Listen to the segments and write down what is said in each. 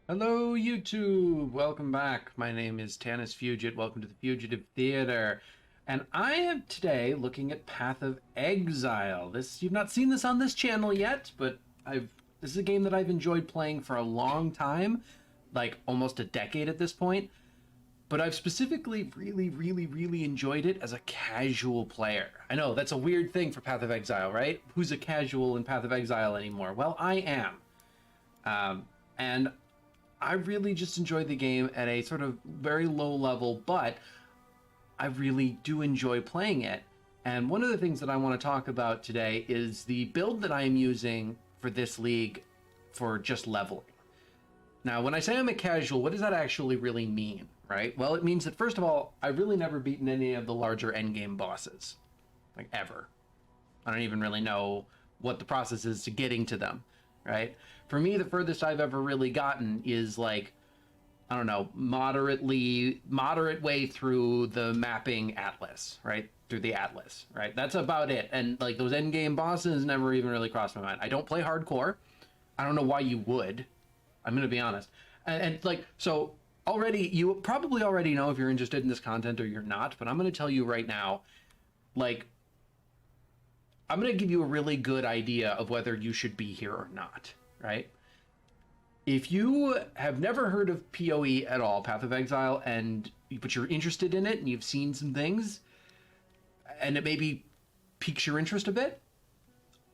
Hello, YouTube! Welcome back. My name is Tanis Fugit. Welcome to the Fugitive Theater. And I am today looking at Path of Exile. You've not seen this on this channel yet, but this is a game that I've enjoyed playing for a long time, like almost a decade at this point. But I've specifically really enjoyed it as a casual player. I know, that's a weird thing for Path of Exile, right? Who's a casual in Path of Exile anymore? Well, I am. And I really just enjoyed the game at a sort of very low level, but I really do enjoy playing it. And one of the things that I want to talk about today is the build that I am using for this league for just leveling. Now, when I say I'm a casual, what does that actually really mean, right? Well, it means that, first of all, I've really never beaten any of the larger endgame bosses, like ever. I don't even really know what the process is to getting to them, right? For me, the furthest I've ever really gotten is like, I don't know, moderate way through the mapping atlas, right? Through the atlas, right? That's about it. And like those end game bosses never even really crossed my mind. I don't play hardcore. I don't know why you would. I'm going to be honest. And like, so already, you probably already know if you're interested in this content or you're not, but I'm going to tell you right now, like, I'm going to give you a really good idea of whether you should be here or not. Right? If you have never heard of POE at all, Path of Exile, but you're interested in it and you've seen some things, and it maybe piques your interest a bit,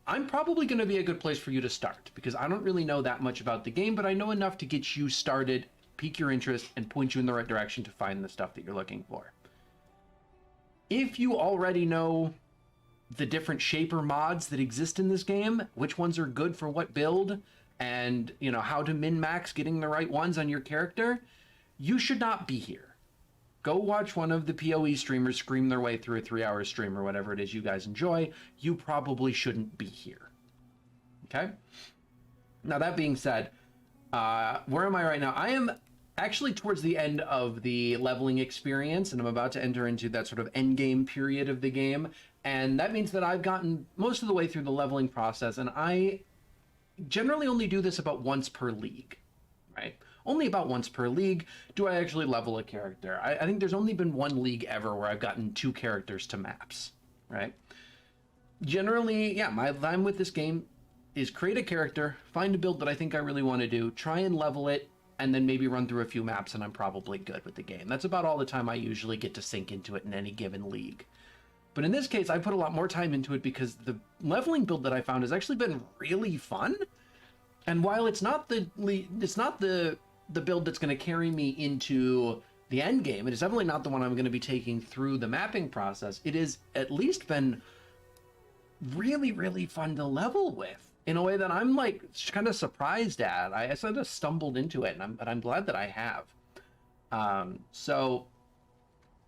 I'm probably going to be a good place for you to start, because I don't really know that much about the game, but I know enough to get you started, pique your interest, and point you in the right direction to find the stuff that you're looking for. If you already know the different shaper mods that exist in this game, which ones are good for what build, and you know how to min-max getting the right ones on your character, you should not be here. Go watch one of the PoE streamers scream their way through a 3-hour stream or whatever it is you guys enjoy. You probably shouldn't be here. Okay? Now, that being said, where am I right now? I am actually towards the end of the leveling experience, and I'm about to enter into that sort of end game period of the game. And that means that I've gotten most of the way through the leveling process, and I generally only do this about once per league, right? Only about once per league do I actually level a character. I think there's only been one league ever where I've gotten 2 characters to maps, right? Generally, yeah, my time with this game is create a character, find a build that I think I really want to do, try and level it, and then maybe run through a few maps, and I'm probably good with the game. That's about all the time I usually get to sink into it in any given league. But in this case, I put a lot more time into it because the leveling build that I found has actually been really fun. And while it's not the build that's going to carry me into the end game, it is definitely not the one I'm going to be taking through the mapping process. It has at least been really fun to level with in a way that I'm like kind of surprised at. I sort of stumbled into it, but I'm glad that I have. So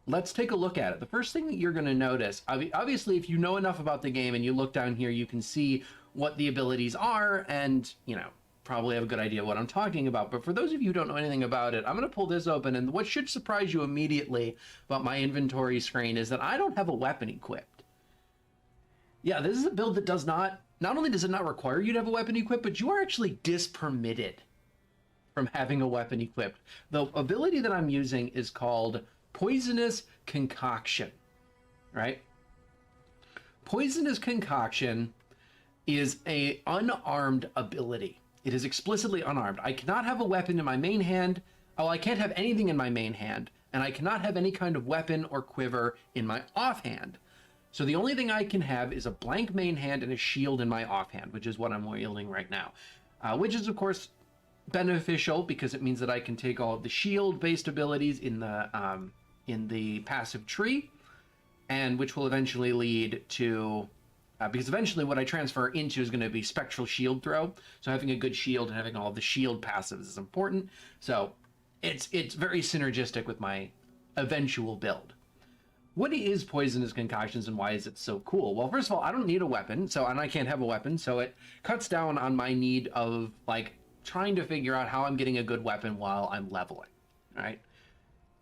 let's take a look at it. The first thing that you're going to notice, obviously, if you know enough about the game and you look down here, you can see what the abilities are and, you know, probably have a good idea what I'm talking about. But for those of you who don't know anything about it, I'm going to pull this open, and what should surprise you immediately about my inventory screen is that I don't have a weapon equipped. Yeah, this is a build that does not only does it not require you to have a weapon equipped, but you are actually dispermitted from having a weapon equipped. The ability that I'm using is called Poisonous Concoction, right? Poisonous Concoction is a unarmed ability. It is explicitly unarmed. I cannot have a weapon in my main hand. Oh, I can't have anything in my main hand, and I cannot have any kind of weapon or quiver in my offhand. So the only thing I can have is a blank main hand and a shield in my offhand, which is what I'm wielding right now, which is, of course, beneficial because it means that I can take all of the shield-based abilities in the passive tree, and which will eventually lead to, because eventually what I transfer into is going to be spectral shield throw. So having a good shield and having all of the shield passives is important. So it's very synergistic with my eventual build. What is Poisonous Concoctions and why is it so cool? Well, first of all, I don't need a weapon, and I can't have a weapon, so it cuts down on my need of like trying to figure out how I'm getting a good weapon while I'm leveling, right?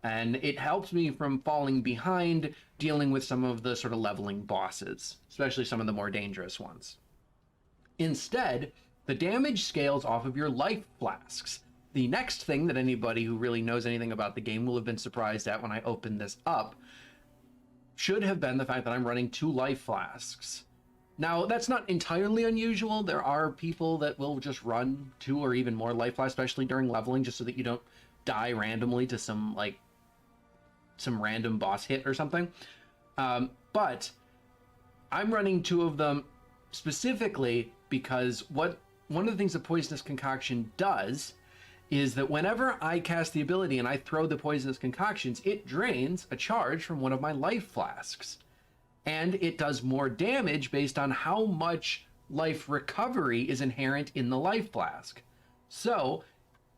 And it helps me from falling behind dealing with some of the sort of leveling bosses, especially some of the more dangerous ones. Instead, the damage scales off of your life flasks. the next thing that anybody who really knows anything about the game will have been surprised at when I opened this up should have been the fact that I'm running 2 life flasks. Now, that's not entirely unusual. There are people that will just run 2 or even more life flasks, especially during leveling, just so that you don't die randomly to some random boss hit or something. But I'm running 2 of them specifically because one of the things that Poisonous Concoction does is that whenever I cast the ability and I throw the Poisonous Concoctions, it drains a charge from one of my life flasks. And it does more damage based on how much life recovery is inherent in the life flask. So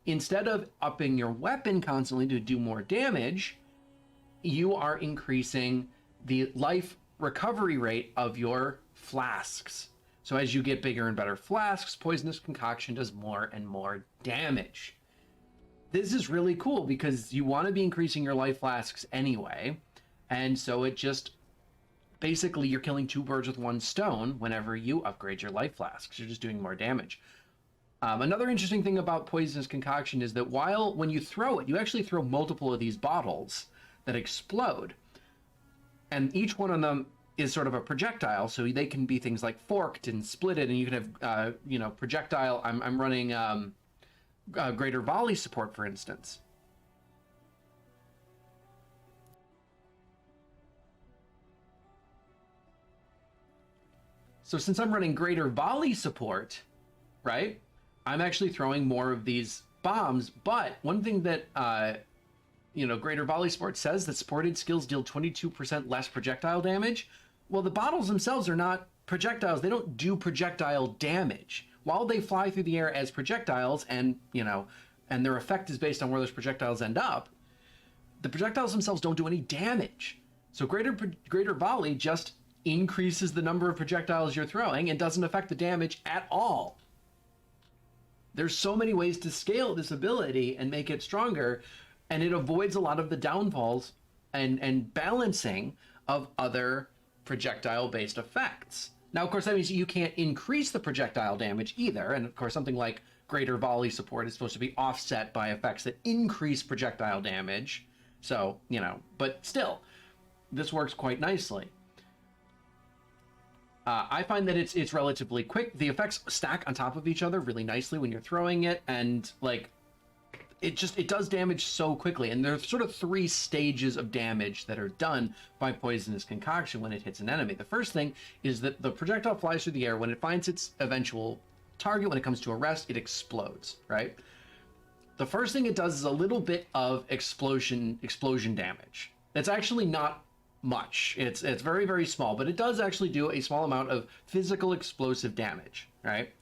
instead of upping your weapon constantly to do more damage, you are increasing the life recovery rate of your flasks. So as you get bigger and better flasks, Poisonous Concoction does more and more damage. This is really cool because you want to be increasing your life flasks anyway. And so it just, basically you're killing 2 birds with 1 stone whenever you upgrade your life flasks. You're just doing more damage. Another interesting thing about Poisonous Concoction is that when you throw it, you actually throw multiple of these bottles that explode. And each one of them is sort of a projectile, so they can be things like forked and splitted, and you can have, projectile. I'm running greater volley support, for instance. So since I'm running greater volley support, right, I'm actually throwing more of these bombs. But one thing that greater volley support says that supported skills deal 22% less projectile damage. Well, the bottles themselves are not projectiles. They don't do projectile damage. While they fly through the air as projectiles and their effect is based on where those projectiles end up, the projectiles themselves don't do any damage. So greater volley just increases the number of projectiles you're throwing and doesn't affect the damage at all. There's so many ways to scale this ability and make it stronger, and it avoids a lot of the downfalls and balancing of other projectile-based effects. Now, of course, that means you can't increase the projectile damage either, and of course, something like greater volley support is supposed to be offset by effects that increase projectile damage. So, but still, this works quite nicely. I find that it's relatively quick. The effects stack on top of each other really nicely when you're throwing it, and it does damage so quickly. And there's sort of 3 stages of damage that are done by Poisonous Concoction when it hits an enemy. The first thing is that the projectile flies through the air. When it finds its eventual target, when it comes to a rest, it explodes, right? The first thing it does is a little bit of explosion damage. It's actually not much. It's very, very small, but it does actually do a small amount of physical explosive damage, right?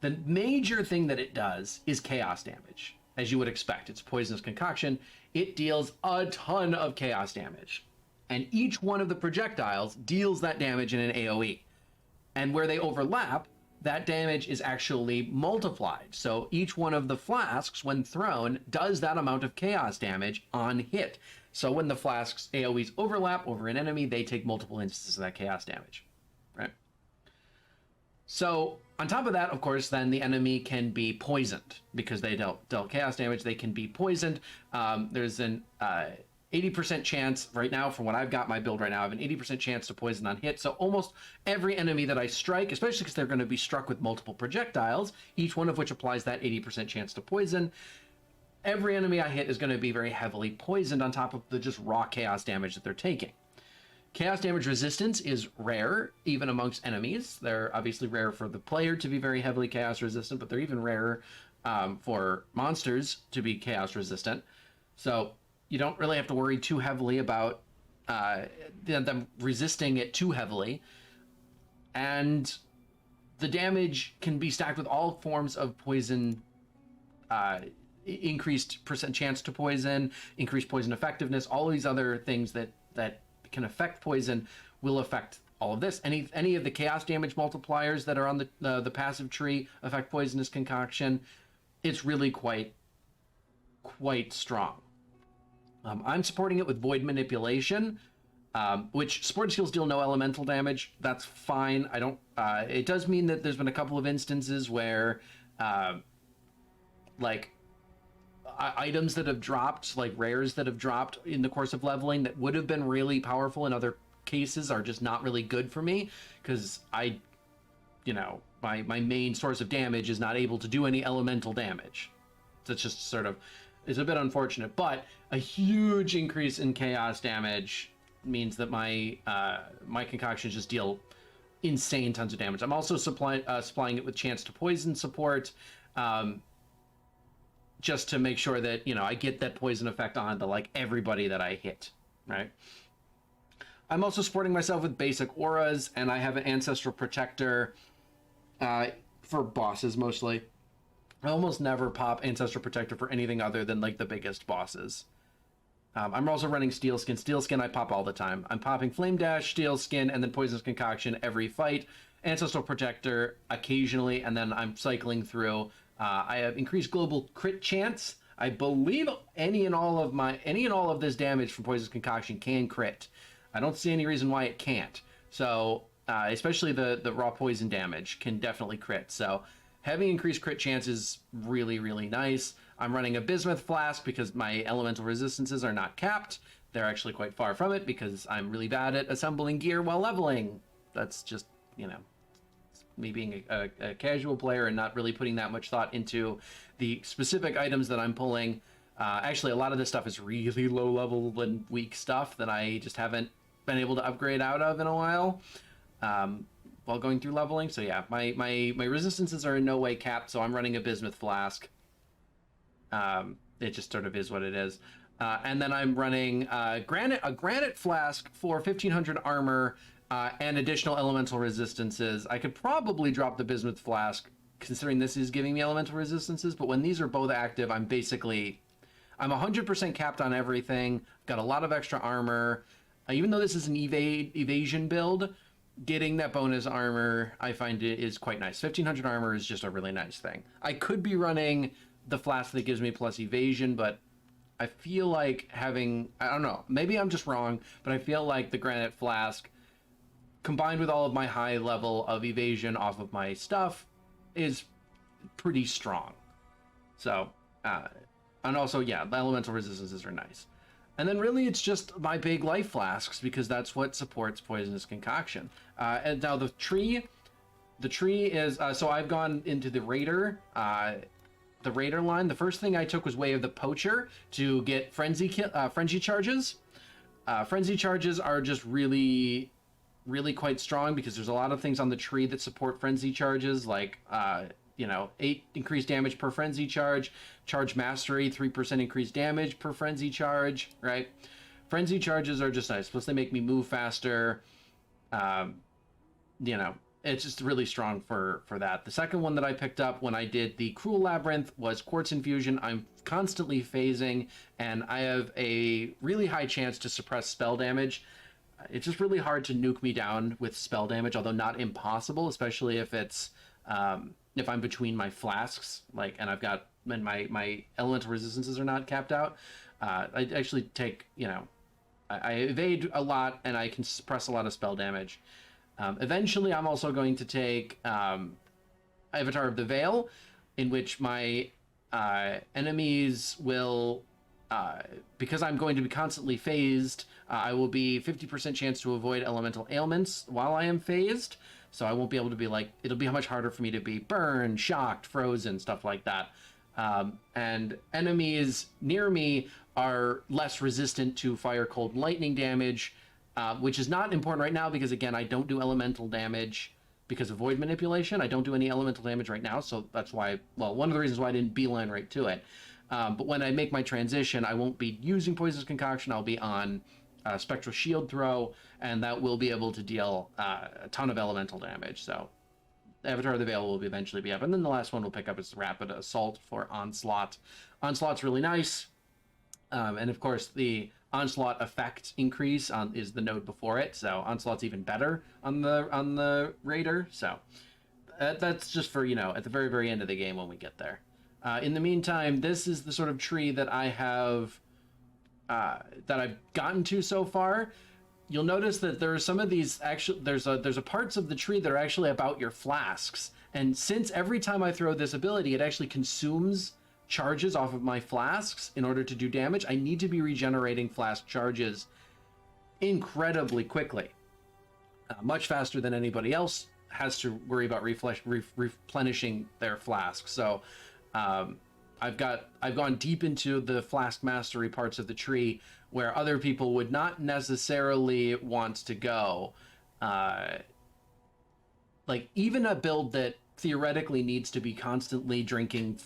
The major thing that it does is chaos damage. As you would expect, it's Poisonous Concoction. It deals a ton of chaos damage. And each one of the projectiles deals that damage in an AoE. And where they overlap, that damage is actually multiplied. So each one of the flasks, when thrown, does that amount of chaos damage on hit. So when the flasks AoEs overlap over an enemy, they take multiple instances of that chaos damage, right? So on top of that, of course, then the enemy can be poisoned because they dealt chaos damage. They can be poisoned. There's an 80% chance right now, from what I've got my build right now, I have an 80% chance to poison on hit. So almost every enemy that I strike, especially because they're going to be struck with multiple projectiles, each one of which applies that 80% chance to poison, every enemy I hit is going to be very heavily poisoned on top of the just raw chaos damage that they're taking. Chaos damage resistance is rare, even amongst enemies. They're obviously rare for the player to be very heavily chaos resistant, but they're even rarer for monsters to be chaos resistant. So you don't really have to worry too heavily about them resisting it too heavily. And the damage can be stacked with all forms of poison, increased % chance to poison, increased poison effectiveness, all these other things that can affect poison will affect all of this. Any of the chaos damage multipliers that are on the passive tree affect Poisonous Concoction. It's really quite strong. I'm supporting it with Void Manipulation, which support skills deal no elemental damage. That's fine. I don't. It does mean that there's been a couple of instances where, like, items that have dropped, like rares that have dropped in the course of leveling that would have been really powerful in other cases are just not really good for me because my main source of damage is not able to do any elemental damage. That's just sort of, it's a bit unfortunate, but a huge increase in chaos damage means that my concoctions just deal insane tons of damage. I'm also supplying it with chance to poison support, just to make sure that I get that poison effect on to like everybody that I hit, right? I'm also supporting myself with basic auras, and I have an ancestral protector for bosses mostly. I almost never pop ancestral protector for anything other than like the biggest bosses. I'm also running steel skin. Steel skin I pop all the time. I'm popping flame dash, steel skin, and then poisonous concoction every fight. Ancestral protector occasionally, and then I'm cycling through. I have increased global crit chance. I believe any and all of this damage from poisonous concoction can crit. I don't see any reason why it can't. So especially the raw poison damage can definitely crit. So having increased crit chance is really, really nice. I'm running a bismuth flask because my elemental resistances are not capped. They're actually quite far from it because I'm really bad at assembling gear while leveling. That's just, me being a casual player and not really putting that much thought into the specific items that I'm pulling. Actually, a lot of this stuff is really low level and weak stuff that I just haven't been able to upgrade out of in a while while going through leveling. So yeah, my resistances are in no way capped, so I'm running a bismuth flask. It just sort of is what it is. And then I'm running a granite flask for 1500 armor and additional elemental resistances. I could probably drop the bismuth flask considering this is giving me elemental resistances, but when these are both active, I'm 100% capped on everything. Got a lot of extra armor. Even though this is an evasion build, getting that bonus armor I find it is quite nice. 1500 armor is just a really nice thing. I could be running the flask that gives me plus evasion, but I feel like I don't know, maybe I'm just wrong, but I feel like the granite flask combined with all of my high level of evasion off of my stuff is pretty strong. So and also, yeah, the elemental resistances are nice. And then really it's just my big life flasks because that's what supports poisonous concoction. And now the tree is so I've gone into the raider line. The first thing I took was Way of the Poacher to get frenzy charges. Frenzy charges are just really quite strong because there's a lot of things on the tree that support frenzy charges, like 8 increased damage per frenzy charge, charge mastery, 3% increased damage per frenzy charge, right? Frenzy charges are just nice. Plus they make me move faster. It's just really strong for that. The second one that I picked up when I did the Cruel Labyrinth was Quartz Infusion. I'm constantly phasing, and I have a really high chance to suppress spell damage. It's just really hard to nuke me down with spell damage, although not impossible, especially if it's if I'm between my flasks, and I've got my elemental resistances are not capped out. I actually take I evade a lot and I can suppress a lot of spell damage. Eventually, I'm also going to take Avatar of the Veil, in which my enemies will, because I'm going to be constantly phased, I will be 50% chance to avoid elemental ailments while I am phased. So I won't be able to be it'll be much harder for me to be burned, shocked, frozen, stuff like that. And enemies near me are less resistant to fire, cold, and lightning damage, which is not important right now because, again, I don't do elemental damage because of void manipulation. I don't do any elemental damage right now, so that's why, one of the reasons why I didn't beeline right to it. But when I make my transition, I won't be using Poisonous Concoction. I'll be on Spectral Shield Throw, and that will be able to deal a ton of elemental damage. So Avatar of the Veil will eventually be up. And then the last one we'll pick up is Rapid Assault for Onslaught. Onslaught's really nice. And of course, the Onslaught effect increase is the node before it, so Onslaught's even better on the Raider. So that's just for at the very, very end of the game when we get there. In the meantime, this is the sort of tree that I have that I've gotten to so far. You'll notice that there are some of these there's a parts of the tree that are actually about your flasks, and since every time I throw this ability, it actually consumes charges off of my flasks in order to do damage, I need to be regenerating flask charges incredibly quickly, much faster than anybody else has to worry about replenishing their flask. So I've gone deep into the flask mastery parts of the tree where other people would not necessarily want to go. Like even a build that theoretically needs to be constantly drinking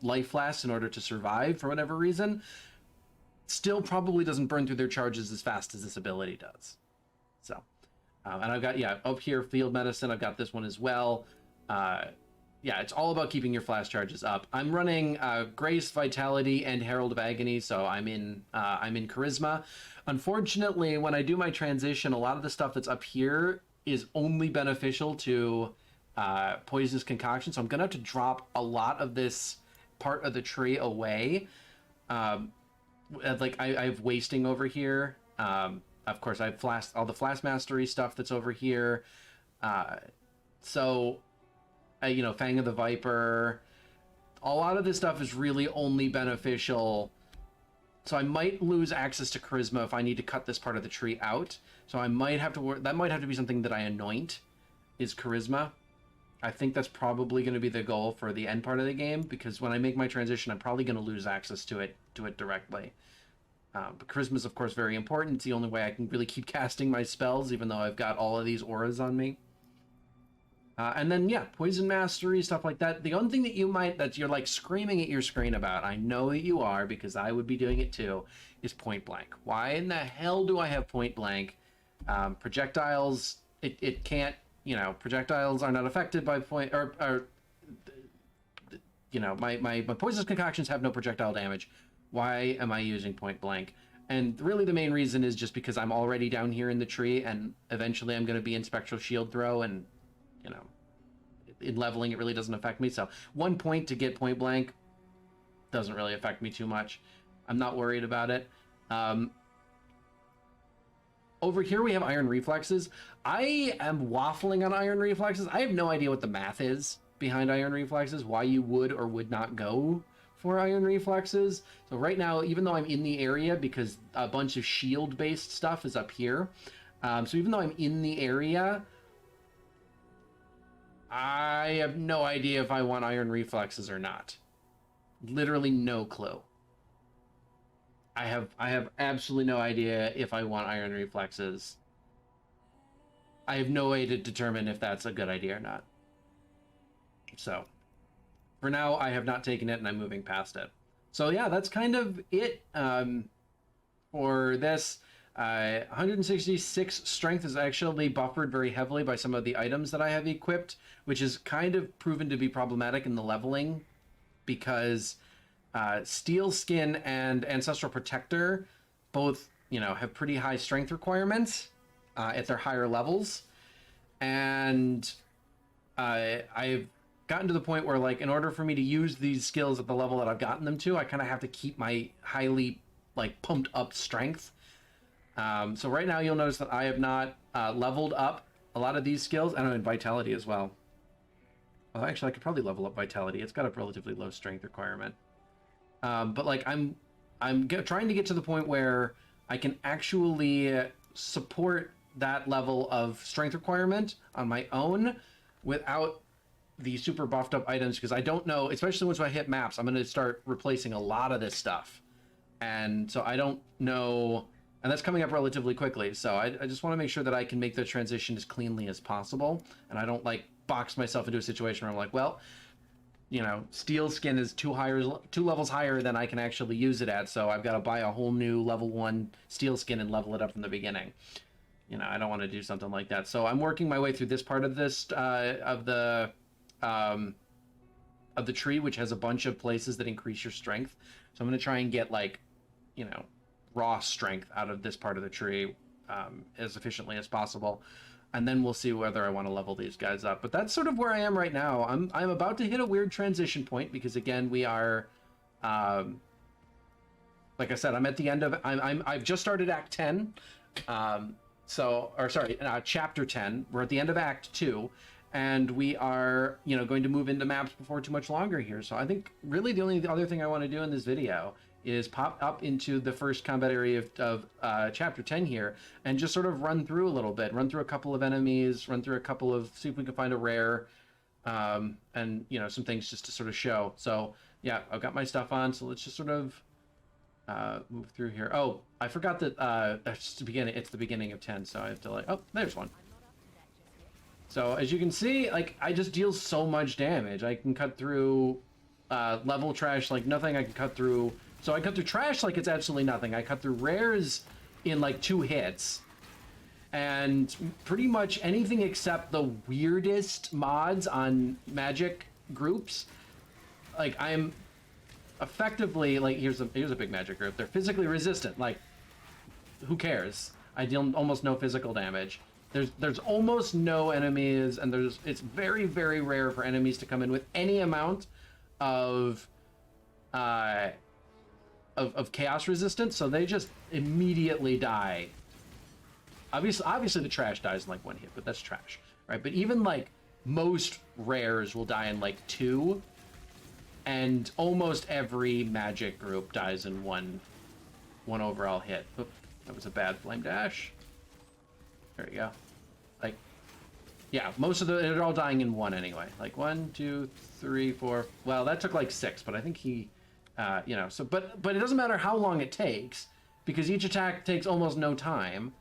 life flasks in order to survive for whatever reason still probably doesn't burn through their charges as fast as this ability does. So and I've got, yeah, up here, field medicine. I've got this one as well. Yeah, it's all about keeping your flash charges up. I'm running Grace, Vitality, and Herald of Agony, so I'm in Charisma. Unfortunately, when I do my transition, a lot of the stuff that's up here is only beneficial to Poisonous Concoction, so I'm gonna have to drop a lot of this part of the tree away. Like I have wasting over here. Of course, I have all the Flask Mastery stuff that's over here. So, you know, Fang of the Viper. A lot of this stuff is really only beneficial. So I might lose access to Charisma if I need to cut this part of the tree out. So I might have to that might have to be something that I anoint, is Charisma. I think that's probably going to be the goal for the end part of the game, because when I make my transition, I'm probably going to lose access to it directly. But Charisma is, of course, very important. It's the only way I can really keep casting my spells, even though I've got all of these auras on me. And then, yeah, Poison Mastery, stuff like that. The only thing that you're like screaming at your screen about, I know that you are, because I would be doing it too, is Point Blank. Why in the hell do I have Point Blank? Projectiles, it can't, you know, projectiles are not affected by you know, my Poisonous Concoctions have no projectile damage. Why am I using Point Blank? And really the main reason is just because I'm already down here in the tree, and eventually I'm going to be in Spectral Shield Throw, and, you know, in leveling it really doesn't affect me. So 1 point to get Point Blank doesn't really affect me too much. I'm not worried about it. Over here we have Iron Reflexes. I am waffling on Iron Reflexes. I have no idea what the math is behind Iron Reflexes, why you would or would not go for Iron Reflexes. So right now, even though I'm in the area, because a bunch of shield-based stuff is up here, so even though I'm in the area, I have no idea if I want Iron Reflexes or not. Literally no clue. I have absolutely no idea if I want Iron Reflexes. I have no way to determine if that's a good idea or not. So for now, I have not taken it, and I'm moving past it. So yeah, that's kind of it for this. 166 strength is actually buffered very heavily by some of the items that I have equipped, which is kind of proven to be problematic in the leveling, because Steel Skin and Ancestral Protector both, you know, have pretty high strength requirements at their higher levels. And I've gotten to the point where, like, in order for me to use these skills at the level that I've gotten them to, I kind of have to keep my highly, like, pumped up strength. So right now you'll notice that I have not leveled up a lot of these skills, and Vitality as well. Well, actually, I could probably level up Vitality. It's got a relatively low strength requirement. But like I'm trying to get to the point where I can actually support that level of strength requirement on my own without the super buffed up items, because I don't know, especially once I hit maps, I'm going to start replacing a lot of this stuff. And so I don't know, and that's coming up relatively quickly. So I just want to make sure that I can make the transition as cleanly as possible. And I don't like box myself into a situation where I'm like, well, you know, Steel Skin is two levels higher than I can actually use it at, so I've got to buy a whole new level 1 Steel Skin and level it up from the beginning. You know, I don't want to do something like that. So I'm working my way through this part of this of the tree, which has a bunch of places that increase your strength. So I'm going to try and get, like, you know, raw strength out of this part of the tree as efficiently as possible. And then we'll see whether I want to level these guys up. But that's sort of where I am right now. I'm about to hit a weird transition point, because again, we are, like I said, I'm at the end of, I've just started Act 10. Chapter 10. We're at the end of Act 2, and we are, going to move into maps before too much longer here. So I think really the only other thing I want to do in this video is pop up into the first combat area of chapter 10 here and just sort of run through a little bit, run through a couple of enemies, see if we can find a rare, and some things just to sort of show. So yeah, I've got my stuff on, so let's just sort of move through here. Oh, I forgot that it's the beginning of 10, so I have to oh, there's one. So as you can see, like, I just deal so much damage. I can cut through level trash like nothing. I can cut through, so I cut through trash like it's absolutely nothing. I cut through rares in like 2 hits. And pretty much anything except the weirdest mods on magic groups. Like, I'm effectively, like, here's a big magic group. They're physically resistant. Like, who cares? I deal almost no physical damage. There's almost no enemies, and it's very, very rare for enemies to come in with any amount of chaos resistance, so they just immediately die. Obviously the trash dies in like 1 hit, but that's trash, right? But even like most rares will die in like 2, and almost every magic group dies in one overall hit. Oop, that was a bad flame dash. There you go. Like, yeah, they're all dying in 1 anyway. Like 1, 2, 3, 4. Well, that took like 6, but I think he, but it doesn't matter how long it takes, because each attack takes almost no time.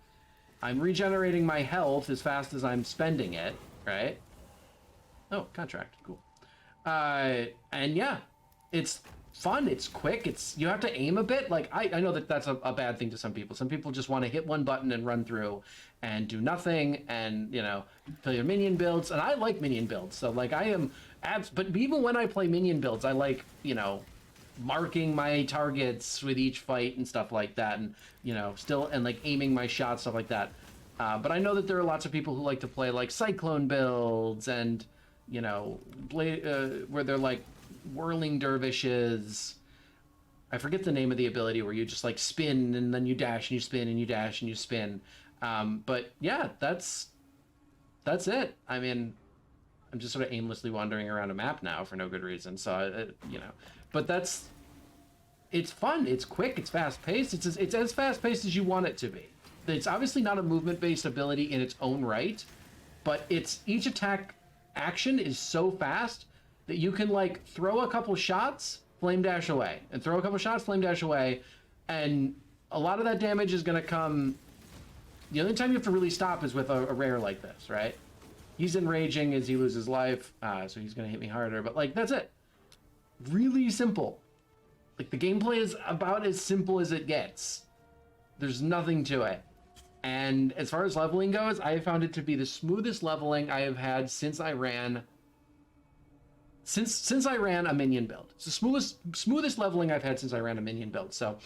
I'm regenerating my health as fast as I'm spending it, right? Oh, contract, cool. And yeah, it's fun, it's quick, you have to aim a bit. Like, I know that's a bad thing to some people. Some people just want to hit one button and run through and do nothing and, play your minion builds. And I like minion builds. So like but even when I play minion builds, I like, marking my targets with each fight and stuff like that. And, and like aiming my shots, stuff like that. But I know that there are lots of people who like to play like cyclone builds and, where they're like whirling dervishes. I forget the name of the ability where you just like spin and then you dash and you spin and you dash and you spin. But yeah, that's it. I mean, I'm just sort of aimlessly wandering around a map now for no good reason. So, but it's fun. It's quick. It's fast paced. It's as fast paced as you want it to be. It's obviously not a movement based ability in its own right, but each attack action is so fast that you can like throw a couple shots, flame dash away, and throw a couple shots, flame dash away, and a lot of that damage is going to come. The only time you have to really stop is with a rare like this, right? He's enraging as he loses life, so he's going to hit me harder, but like, that's it. Really simple. Like, the gameplay is about as simple as it gets. There's nothing to it. And as far as leveling goes, I have found it to be the smoothest leveling I have had since I ran a minion build. It's the smoothest leveling I've had since I ran a minion build. So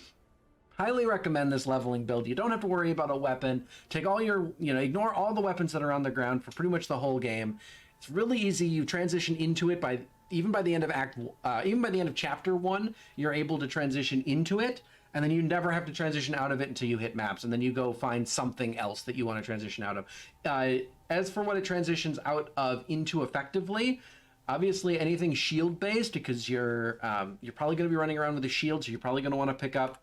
highly recommend this leveling build. You don't have to worry about a weapon. Take all your, ignore all the weapons that are on the ground for pretty much the whole game. It's really easy. You transition into it even by the end of chapter 1, you're able to transition into it. And then you never have to transition out of it until you hit maps, and then you go find something else that you want to transition out of. As for what it transitions out of into effectively, obviously anything shield based, because you're probably going to be running around with a shield, so you're probably going to want to pick up,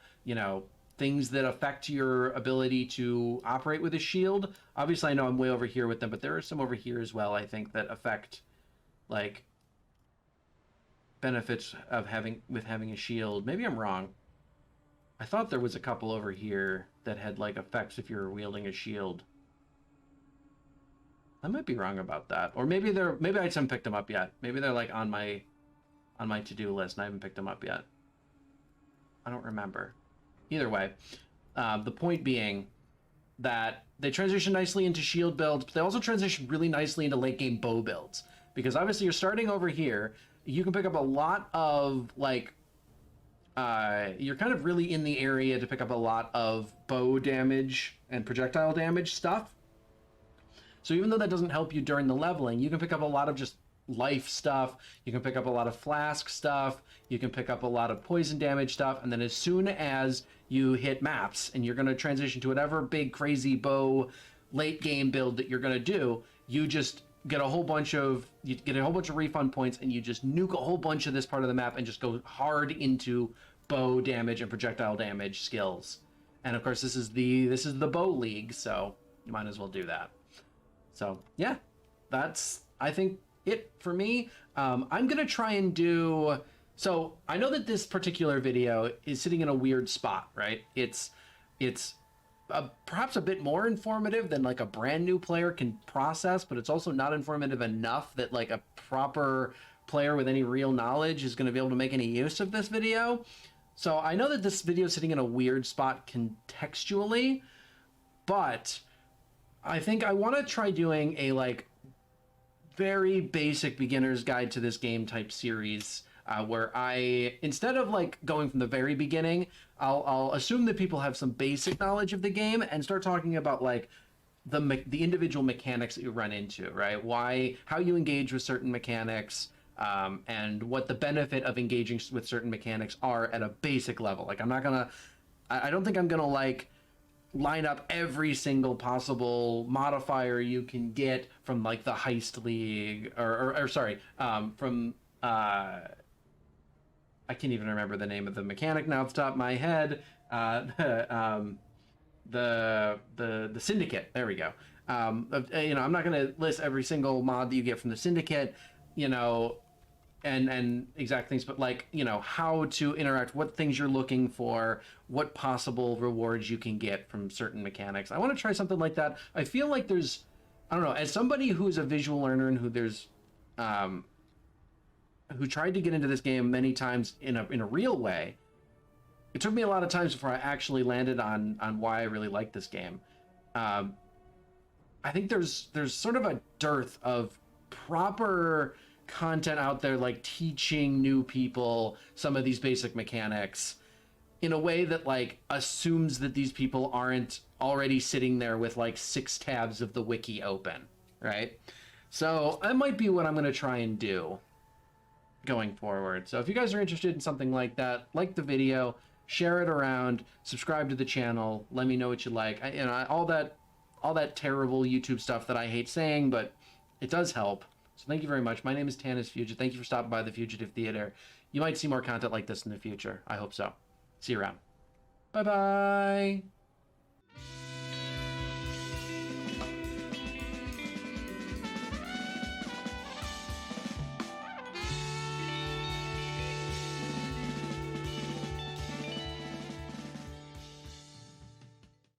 things that affect your ability to operate with a shield. Obviously, I know I'm way over here with them, but there are some over here as well, I think, that affect like benefits of having a shield. Maybe I'm wrong. I thought there was a couple over here that had like effects if you're wielding a shield. I might be wrong about that. Or maybe I just haven't picked them up yet. Maybe they're like on my to-do list and I haven't picked them up yet. I don't remember. Either way, the point being that they transition nicely into shield builds, but they also transition really nicely into late game bow builds. Because obviously you're starting over here, you can pick up a lot of like you're kind of really in the area to pick up a lot of bow damage and projectile damage stuff. So even though that doesn't help you during the leveling, you can pick up a lot of just life stuff. You can pick up a lot of flask stuff. You can pick up a lot of poison damage stuff. And then as soon as you hit maps and you're going to transition to whatever big crazy bow late game build that you're going to do, you just get a whole bunch of refund points, and you just nuke a whole bunch of this part of the map and just go hard into bow damage and projectile damage skills. And of course, this is the bow league, so you might as well do that. So yeah, that's, I think, it for me. I'm gonna try and do, so I know that this particular video is sitting in a weird spot, right? It's perhaps a bit more informative than like a brand new player can process, but it's also not informative enough that like a proper player with any real knowledge is going to be able to make any use of this video. So I know that this video is sitting in a weird spot contextually, but I think I want to try doing a like very basic beginner's guide to this game type series, where I, instead of like going from the very beginning, I'll assume that people have some basic knowledge of the game and start talking about like the individual mechanics that you run into, right? How you engage with certain mechanics, and what the benefit of engaging with certain mechanics are at a basic level. Like I don't think I'm gonna like line up every single possible modifier you can get from like the heist league, or sorry, from I can't even remember the name of the mechanic now off the top of my head. The Syndicate. There we go. I'm not going to list every single mod that you get from the Syndicate, and exact things, but like, how to interact, what things you're looking for, what possible rewards you can get from certain mechanics. I want to try something like that. I feel like there's, I don't know, as somebody who's a visual learner and who tried to get into this game many times in a real way, it took me a lot of times before I actually landed on why I really like this game. I think there's sort of a dearth of proper content out there, like teaching new people some of these basic mechanics in a way that like assumes that these people aren't already sitting there with like 6 tabs of the wiki open, right? So that might be what I'm going to try and do going forward. So if you guys are interested in something like that, like the video, share it around, subscribe to the channel, let me know what you like. All that terrible YouTube stuff that I hate saying, but it does help. So thank you very much. My name is Tanis Fugitive. Thank you for stopping by the Fugitive Theater. You might see more content like this in the future. I hope so. See you around. Bye-bye.